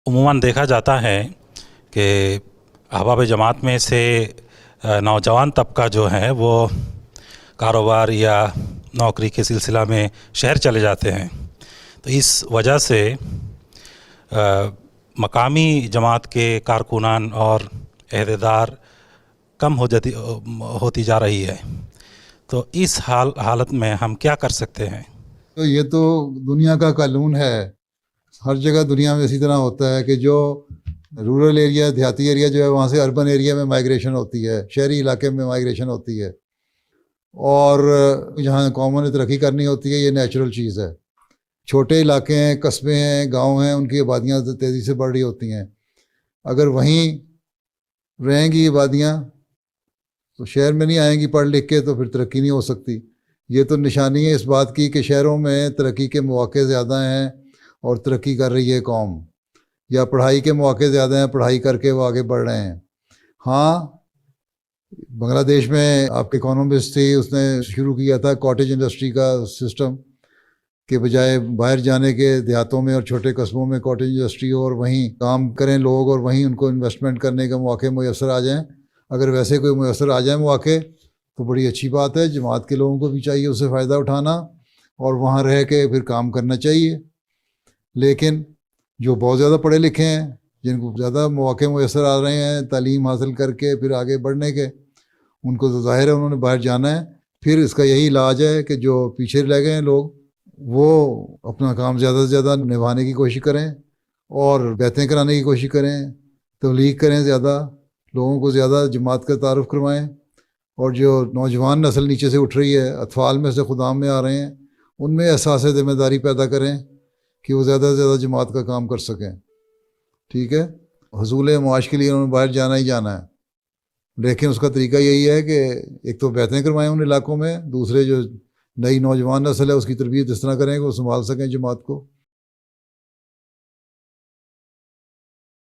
عموماً دیکھا جاتا ہے کہ احباب جماعت میں سے نوجوان طبقہ جو ہے وہ کاروبار یا نوکری کے سلسلہ میں شہر چلے جاتے ہیں، تو اس وجہ سے مقامی جماعت کے کارکنان اور عہدیدار کم ہوتی جا رہی ہے، تو اس حالت میں ہم کیا کر سکتے ہیں؟ تو یہ تو دنیا کا قانون ہے، ہر جگہ دنیا میں اسی طرح ہوتا ہے کہ جو رورل ایریا، دیہاتی ایریا جو ہے وہاں سے اربن ایریا میں مائیگریشن ہوتی ہے، شہری علاقے میں مائیگریشن ہوتی ہے، اور جہاں قوموں نے ترقی کرنی ہوتی ہے یہ نیچرل چیز ہے۔ چھوٹے علاقے ہیں، قصبے ہیں، گاؤں ہیں، ان کی آبادیاں تیزی سے بڑھ رہی ہوتی ہیں، اگر وہیں رہیں گی آبادیاں تو شہر میں نہیں آئیں گی پڑھ لکھ کے، تو پھر ترقی نہیں ہو سکتی۔ یہ تو نشانی ہے اس بات کی کہ شہروں میں ترقی کے مواقع زیادہ ہیں اور ترقی کر رہی ہے قوم، یا پڑھائی کے مواقع زیادہ ہیں، پڑھائی کر کے وہ آگے بڑھ رہے ہیں۔ ہاں، بنگلہ دیش میں آپ کے اکانومسٹ تھی، اس نے شروع کیا تھا کاٹیج انڈسٹری کا سسٹم، کہ بجائے باہر جانے کے دیہاتوں میں اور چھوٹے قصبوں میں کاٹیج انڈسٹری ہو اور وہیں کام کریں لوگ اور وہیں ان کو انویسٹمنٹ کرنے کا مواقع میسر آ جائیں۔ اگر ویسے کوئی میسر آ جائیں مواقع تو بڑی اچھی بات ہے، جماعت کے لوگوں کو بھی چاہیے اس سے فائدہ اٹھانا اور وہاں رہ کے پھر کام کرنا چاہیے۔ لیکن جو بہت زیادہ پڑھے لکھے ہیں، جن کو زیادہ مواقع میسر آ رہے ہیں تعلیم حاصل کر کے پھر آگے بڑھنے کے، ان کو تو ظاہر ہے انہوں نے باہر جانا ہے۔ پھر اس کا یہی علاج ہے کہ جو پیچھے رہ گئے ہیں لوگ وہ اپنا کام زیادہ سے زیادہ نبھانے کی کوشش کریں اور بیعتیں کرانے کی کوشش کریں، تبلیغ کریں، زیادہ لوگوں کو زیادہ جماعت کا تعارف کروائیں، اور جو نوجوان نسل نیچے سے اٹھ رہی ہے، اطفال میں سے خدام میں آ رہے ہیں، ان میں احساس ذمہ داری پیدا کریں کہ وہ زیادہ سے زیادہ جماعت کا کام کر سکیں۔ ٹھیک ہے، حصول معاش کے لیے انہوں نے باہر جانا ہی جانا ہے، لیکن اس کا طریقہ یہی ہے کہ ایک تو بیعتیں کروائیں ان علاقوں میں، دوسرے جو نئی نوجوان نسل ہے اس کی تربیت اس طرح کریں کہ وہ سنبھال سکیں جماعت کو۔